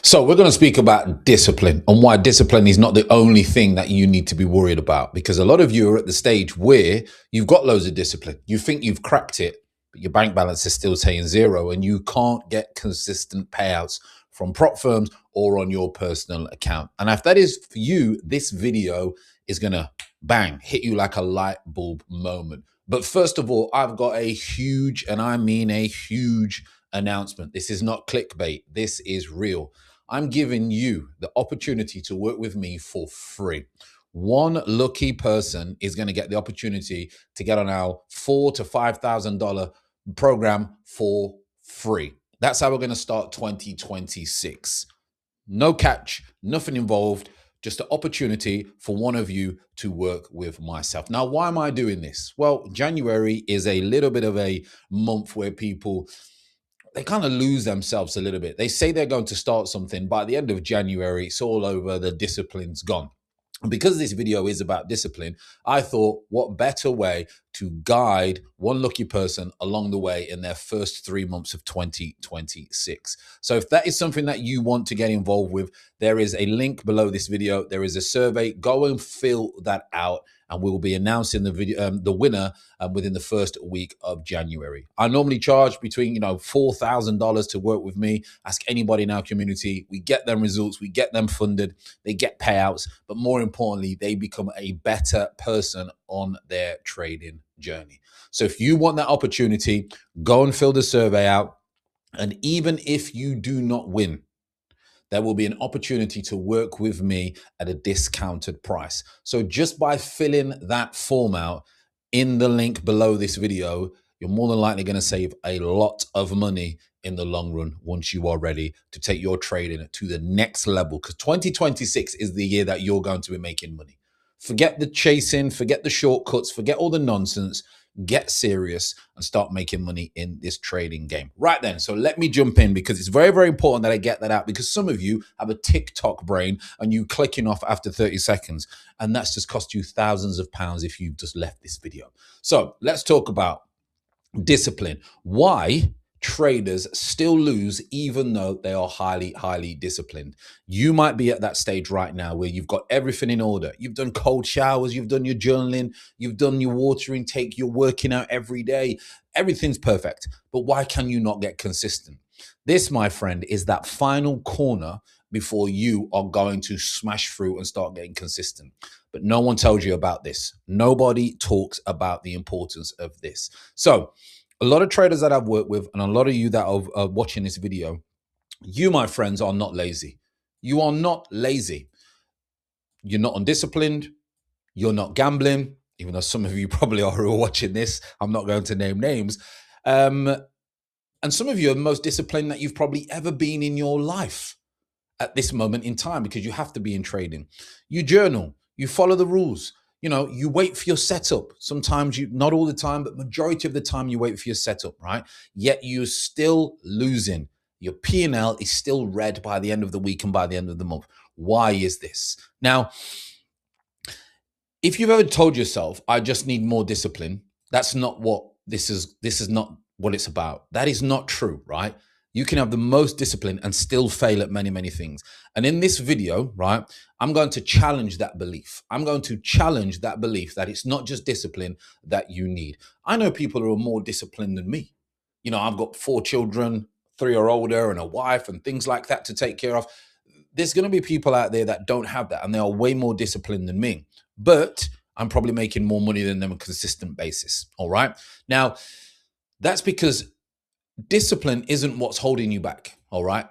So we're going to speak about discipline and why discipline is not the only thing that you need to be worried about. Because a lot of you are at the stage where you've got loads of discipline. You think you've cracked it, but your bank balance is still saying zero and you can't get consistent payouts from prop firms or on your personal account. And if that is for you, this video is going to bang, hit you like a light bulb moment. But first of all, I've got a huge, and I mean a huge announcement. This is not clickbait. This is real. I'm giving you the opportunity to work with me for free. One lucky person is going to get the opportunity to get on our $4,000 to $5,000 program for free. That's how we're going to start 2026. No catch, nothing involved, just an opportunity for one of you to work with myself. Now, why am I doing this? Well, January is a little bit of a month where they kind of lose themselves a little bit. They say they're going to start something. By the end of January, it's all over. The discipline's gone. And because this video is about discipline, I thought, what better way to guide one lucky person along the way in their first 3 months of 2026. So if that is something that you want to get involved with, there is a link below this video. There is a survey. Go and fill that out, and we will be announcing the winner within the first week of January. I normally charge between $4,000 to work with me. Ask anybody in our community. We get them results. We get them funded. They get payouts, but more importantly, they become a better person on their trading journey. So if you want that opportunity, go and fill the survey out. And even if you do not win, there will be an opportunity to work with me at a discounted price. So just by filling that form out in the link below this video, you're more than likely going to save a lot of money in the long run once you are ready to take your trading to the next level. Because 2026 is the year that you're going to be making money. Forget the chasing, forget the shortcuts, forget all the nonsense. Get serious and start making money in this trading game. Right then, so let me jump in because it's very, very important that I get that out, because some of you have a TikTok brain and you clicking off after 30 seconds, and that's just cost you thousands of pounds if you've just left this video. So let's talk about discipline. Why traders still lose even though they are highly, highly disciplined. You might be at that stage right now where you've got everything in order. You've done cold showers, you've done your journaling, you've done your water intake, you're working out every day. Everything's perfect. But why can you not get consistent? This, my friend, is that final corner before you are going to smash through and start getting consistent. But no one tells you about this. Nobody talks about the importance of this. So a lot of traders that I've worked with, and a lot of you that are watching this video, you, my friends, are not lazy. You are not lazy. You're not undisciplined. You're not gambling, even though some of you probably are who are watching this. I'm not going to name names. And some of you are the most disciplined that you've probably ever been in your life at this moment in time, because you have to be in trading. You journal. You follow the rules. You wait for your setup. Sometimes not all the time, but majority of the time you wait for your setup, right? Yet you're still losing. Your P&L is still red by the end of the week and by the end of the month. Why is this? Now, if you've ever told yourself, I just need more discipline, that's not what this is not what it's about. That is not true, right? You can have the most discipline and still fail at many, many things. And in this video, right, I'm going to challenge that belief. I'm going to challenge that belief that it's not just discipline that you need. I know people who are more disciplined than me. I've got 4 children, 3 are older, and a wife and things like that to take care of. There's going to be people out there that don't have that, and they are way more disciplined than me. But I'm probably making more money than them on a consistent basis. All right. Now, that's because discipline isn't what's holding you back, all right?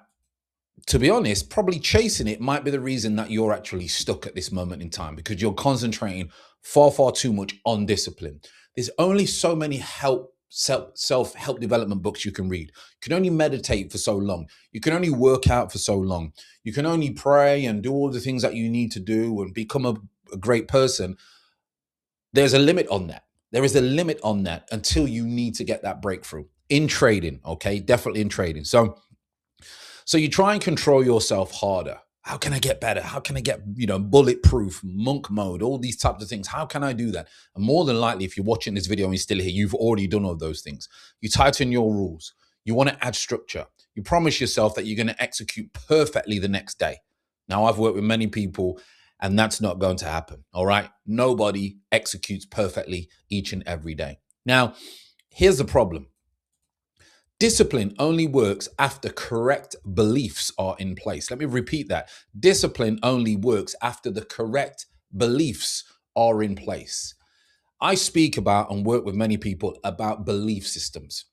To be honest, probably chasing it might be the reason that you're actually stuck at this moment in time, because you're concentrating far, far too much on discipline. There's only so many self-help development books you can read. You can only meditate for so long. You can only work out for so long. You can only pray and do all the things that you need to do and become a great person. There's a limit on that. There is a limit on that until you need to get that breakthrough. In trading, okay? Definitely in trading. So you try and control yourself harder. How can I get better? How can I get, bulletproof, monk mode, all these types of things? How can I do that? And more than likely, if you're watching this video and you're still here, you've already done all those things. You tighten your rules. You want to add structure. You promise yourself that you're going to execute perfectly the next day. Now, I've worked with many people, and that's not going to happen. All right. Nobody executes perfectly each and every day. Now, here's the problem. Discipline only works after correct beliefs are in place. Let me repeat that. Discipline only works after the correct beliefs are in place. I speak about and work with many people about belief systems.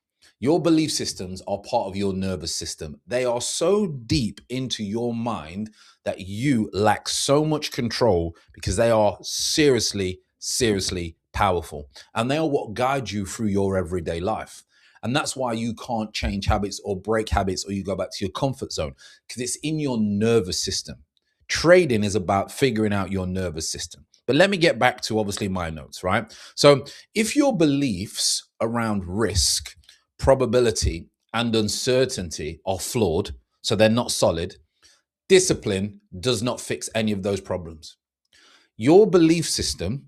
Your belief systems are part of your nervous system. They are so deep into your mind that you lack so much control because they are seriously, seriously powerful. And they are what guide you through your everyday life. And that's why you can't change habits or break habits or you go back to your comfort zone because it's in your nervous system. Trading is about figuring out your nervous system. But let me get back to obviously my notes, right? So if your beliefs around risk, probability, and uncertainty are flawed, so they're not solid, discipline does not fix any of those problems. Your belief system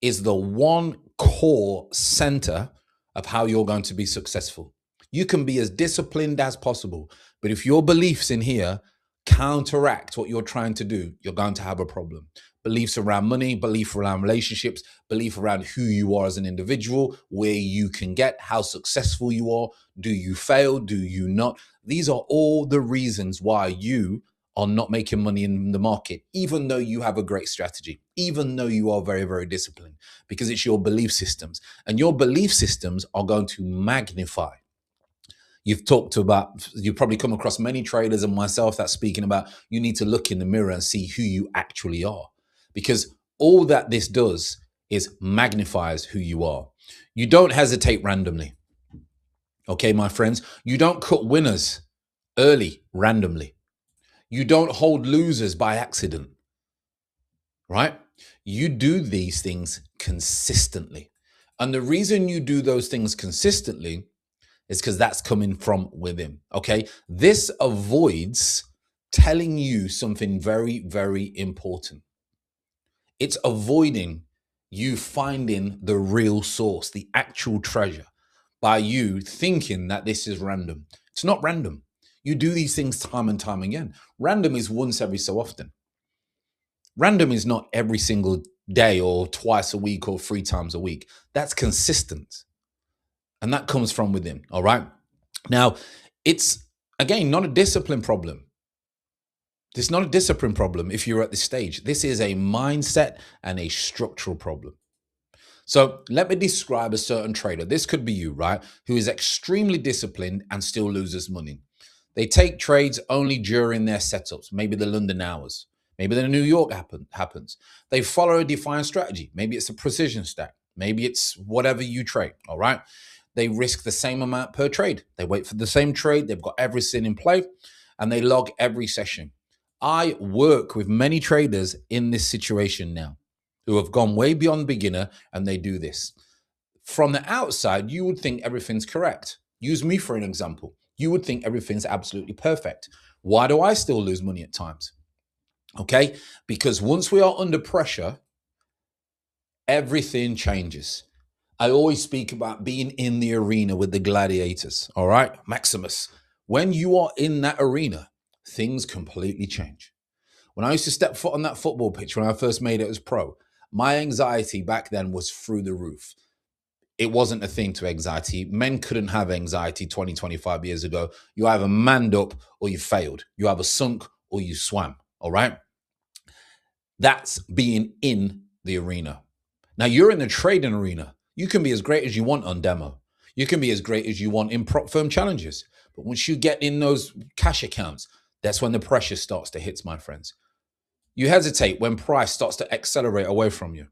is the one core center of how you're going to be successful. You can be as disciplined as possible, but if your beliefs in here counteract what you're trying to do, you're going to have a problem. Beliefs around money, belief around relationships, belief around who you are as an individual, where you can get, how successful you are, do you fail, do you not? These are all the reasons why you are not making money in the market, even though you have a great strategy, even though you are very, very disciplined, because it's your belief systems. And your belief systems are going to magnify. You've probably come across many traders and myself that's speaking about you need to look in the mirror and see who you actually are. Because all that this does is magnifies who you are. You don't hesitate randomly. Okay, my friends, you don't cut winners early randomly. You don't hold losers by accident, right? You do these things consistently. And the reason you do those things consistently is because that's coming from within, okay? This avoids telling you something very, very important. It's avoiding you finding the real source, the actual treasure, by you thinking that this is random. It's not random. You do these things time and time again. Random is once every so often. Random is not every single day or twice a week or 3 times a week. That's consistent. And that comes from within, all right? Now, it's, again, not a discipline problem. It's not a discipline problem if you're at this stage. This is a mindset and a structural problem. So let me describe a certain trader. This could be you, right? Who is extremely disciplined and still loses money. They take trades only during their setups, maybe the London hours. Maybe the New York happens. They follow a defined strategy. Maybe it's a precision stack. Maybe it's whatever you trade, all right? They risk the same amount per trade. They wait for the same trade. They've got everything in play, and they log every session. I work with many traders in this situation now who have gone way beyond beginner, and they do this. From the outside, you would think everything's correct. Use me for an example. You would think everything's absolutely perfect. Why do I still lose money at times? Okay, because once we are under pressure, everything changes. I always speak about being in the arena with the gladiators, all right? Maximus. When you are in that arena, things completely change. When I used to step foot on that football pitch when I first made it as pro, my anxiety back then was through the roof. It wasn't a thing to anxiety. Men couldn't have anxiety 20, 25 years ago. You either manned up or you failed. You either sunk or you swam, all right? That's being in the arena. Now you're in the trading arena. You can be as great as you want on demo. You can be as great as you want in prop firm challenges. But once you get in those cash accounts, that's when the pressure starts to hit, my friends. You hesitate when price starts to accelerate away from you.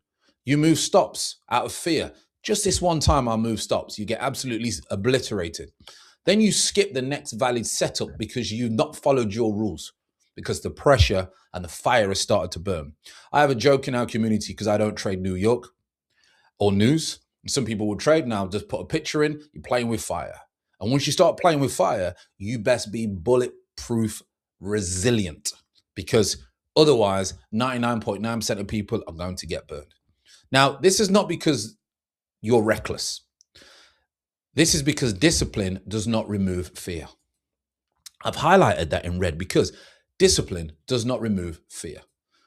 You move stops out of fear. Just this one time I'll move stops. You get absolutely obliterated. Then you skip the next valid setup because you've not followed your rules, because the pressure and the fire has started to burn. I have a joke in our community because I don't trade New York or news. Some people will trade now, just put a picture in, you're playing with fire. And once you start playing with fire, you best be bulletproof resilient, because otherwise 99.9% of people are going to get burned. Now, this is not because you're reckless. This is because discipline does not remove fear. I've highlighted that in red because discipline does not remove fear.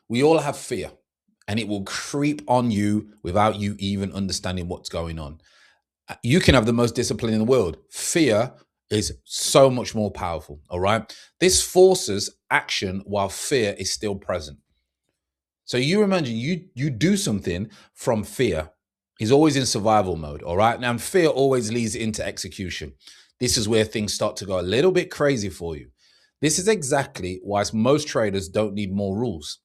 We all have fear, and it will creep on you without you even understanding what's going on. You can have the most discipline in the world. Fear is so much more powerful, all right? This forces action while fear is still present. So you imagine you do something from fear. He's always in survival mode, all right? Now, fear always leads into execution. This is where things start to go a little bit crazy for you. This is exactly why most traders don't need more rules.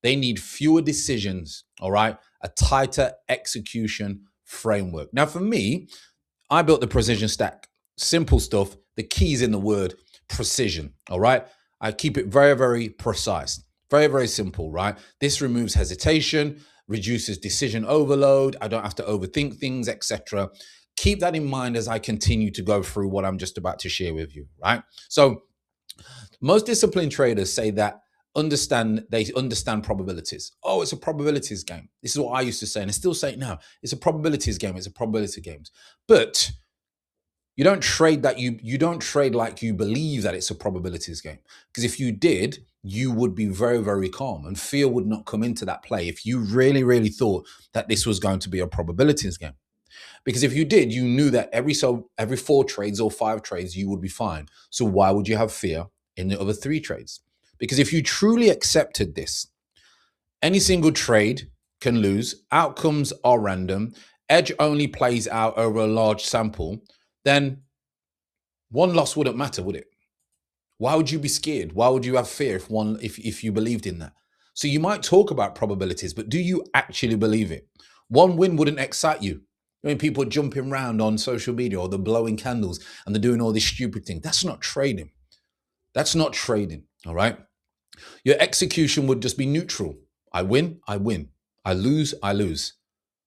They need fewer decisions, all right? A tighter execution framework. Now, for me, I built the precision stack. Simple stuff. The key's in the word precision. All right. I keep it very, very precise. Very, very simple, right? This removes hesitation, reduces decision overload. I don't have to overthink things, etc. Keep that in mind as I continue to go through what I'm just about to share with you, right? So most disciplined traders say that they understand probabilities. Oh, it's a probabilities game. This is what I used to say, and I still say it now. It's a probabilities game. It's a probability game. But you don't trade that you don't trade like you believe that it's a probabilities game. Because if you did, you would be very, very calm, and fear would not come into that play if you really, really thought that this was going to be a probabilities game. Because if you did, you knew that every 4 trades or 5 trades, you would be fine. So why would you have fear in the other 3 trades? Because if you truly accepted this, any single trade can lose, outcomes are random, edge only plays out over a large sample, then one loss wouldn't matter, would it? Why would you be scared? Why would you have fear if you believed in that? So you might talk about probabilities, but do you actually believe it? One win wouldn't excite you. I mean, people are jumping around on social media, or they're blowing candles and they're doing all this stupid thing. That's not trading. That's not trading. All right. Your execution would just be neutral. I win, I win. I lose, I lose.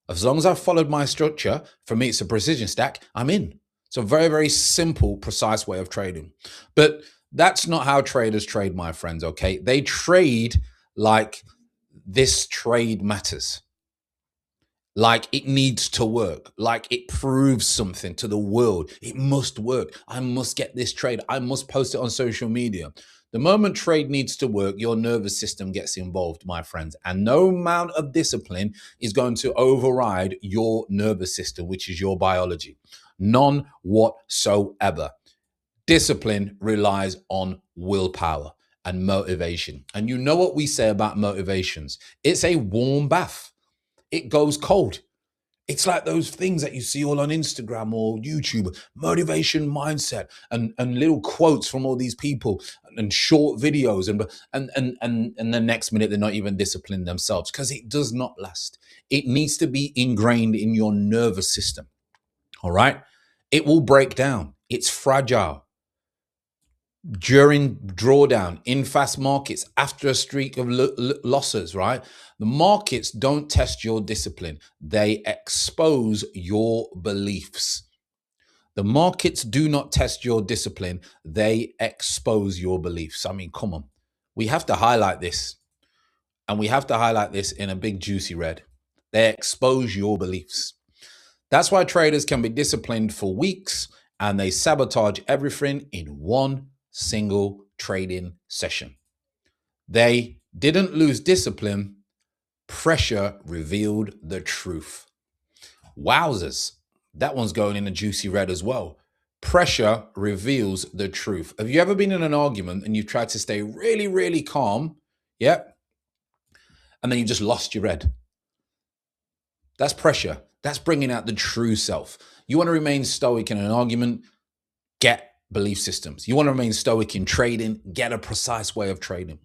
As long as I've followed my structure, for me, it's a precision stack, I'm in. It's a very, very simple, precise way of trading. But that's not how traders trade, my friends, okay? They trade like this trade matters, like it needs to work, like it proves something to the world. It must work. I must get this trade. I must post it on social media. The moment trade needs to work, your nervous system gets involved, my friends. And no amount of discipline is going to override your nervous system, which is your biology. None whatsoever. Discipline relies on willpower and motivation. And you know what we say about motivations? It's a warm bath. It goes cold. It's like those things that you see all on Instagram or YouTube, motivation mindset, and little quotes from all these people, and short videos, and the next minute they're not even disciplined themselves, because it does not last. It needs to be ingrained in your nervous system. All right? It will break down. It's fragile. During drawdown, in fast markets, after a streak of losses, right? The markets don't test your discipline. They expose your beliefs. The markets do not test your discipline. They expose your beliefs. I mean, come on. We have to highlight this. And we have to highlight this in a big, juicy red. They expose your beliefs. That's why traders can be disciplined for weeks and they sabotage everything in one single trading session. They didn't lose discipline. Pressure revealed the truth. Wowzers. That one's going in a juicy red as well. Pressure reveals the truth. Have you ever been in an argument and you've tried to stay really, really calm? Yep. And then you just lost your red. That's pressure. That's bringing out the true self. You want to remain stoic in an argument? Get belief systems. You want to remain stoic in trading? Get a precise way of trading.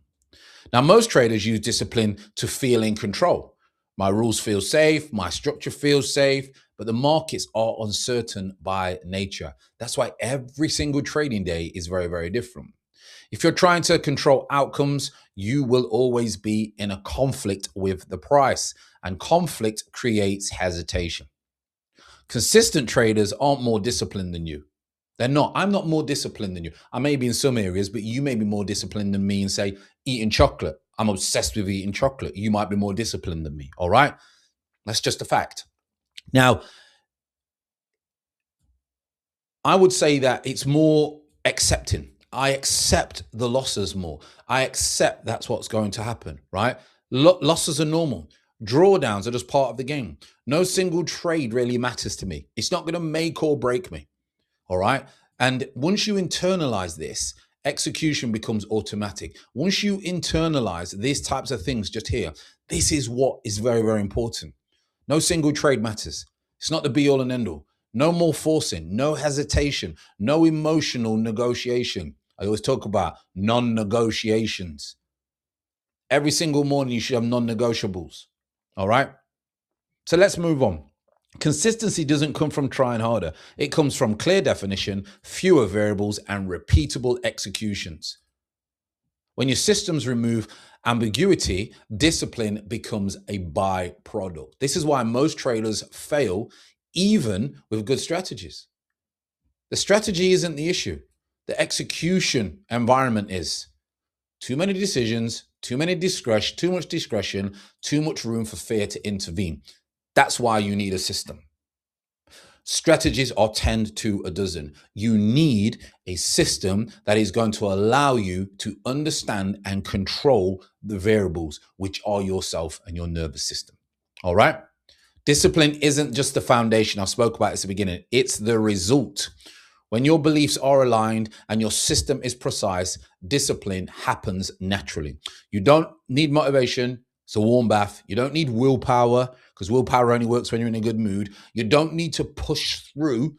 Now, most traders use discipline to feel in control. My rules feel safe, my structure feels safe, but the markets are uncertain by nature. That's why every single trading day is very, very different. If you're trying to control outcomes, you will always be in a conflict with the price, and conflict creates hesitation. Consistent traders aren't more disciplined than you. They're not. I'm not more disciplined than you. I may be in some areas, but you may be more disciplined than me in, say, eating chocolate. I'm obsessed with eating chocolate. You might be more disciplined than me. All right? That's just a fact. Now, I would say that it's more accepting. I accept the losses more. I accept that's what's going to happen, right? Losses are normal. Drawdowns are just part of the game. No single trade really matters to me. It's not going to make or break me, all right? And once you internalize this, execution becomes automatic. Once you internalize these types of things just here, this is what is very, very important. No single trade matters. It's not the be all and end all. No more forcing, no hesitation, no emotional negotiation. I always talk about non negotiations. Every single morning, you should have non negotiables. All right. So let's move on. Consistency doesn't come from trying harder, it comes from clear definition, fewer variables, and repeatable executions. When your systems remove ambiguity, discipline becomes a byproduct. This is why most traders fail, even with good strategies. The strategy isn't the issue, the execution environment is. Too many decisions, too much discretion, too much room for fear to intervene. That's why you need a system. Strategies are 10 to a dozen. You need a system that is going to allow you to understand and control the variables, which are yourself and your nervous system. All right. Discipline isn't just the foundation. I spoke about this at the beginning. It's the result. When your beliefs are aligned and your system is precise, discipline happens naturally. You don't need motivation. It's a warm bath. You don't need willpower, because willpower only works when you're in a good mood. You don't need to push through.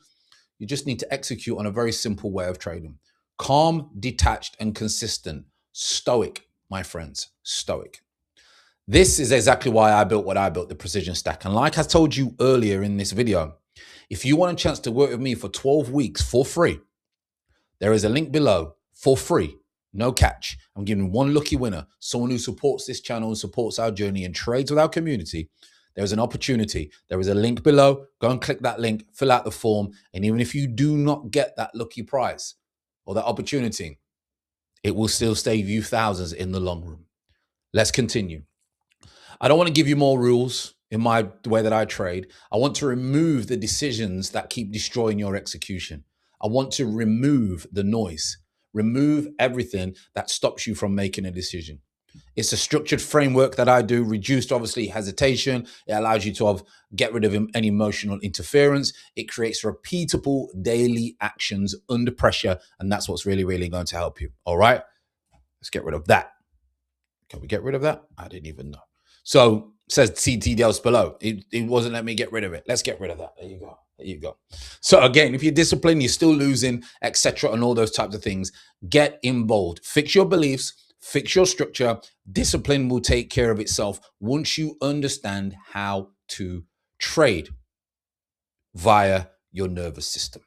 You just need to execute on a very simple way of trading. Calm, detached, and consistent. Stoic, my friends. Stoic. This is exactly why I built what I built, the Precision Stack. And like I told you earlier in this video, if you want a chance to work with me for 12 weeks for free, there is a link below for free, no catch. I'm giving one lucky winner, someone who supports this channel and supports our journey and trades with our community. There's an opportunity. There is a link below. Go and click that link, fill out the form. And even if you do not get that lucky prize or that opportunity, it will still save you thousands in the long run. Let's continue. I don't want to give you more rules in the way that I trade. I want to remove the decisions that keep destroying your execution. I want to remove the noise, remove everything that stops you from making a decision. It's a structured framework that I do, reduced obviously hesitation. It allows you to get rid of any emotional interference. It creates repeatable daily actions under pressure. And that's what's really, really going to help you. All right, let's get rid of that. Can we get rid of that? I didn't even know. So says CT Dels below. It wasn't letting me get rid of it. Let's get rid of that. There you go. There you go. So again, if you're disciplined, you're still losing, etc., and all those types of things, get involved. Fix your beliefs, fix your structure. Discipline will take care of itself once you understand how to trade via your nervous system.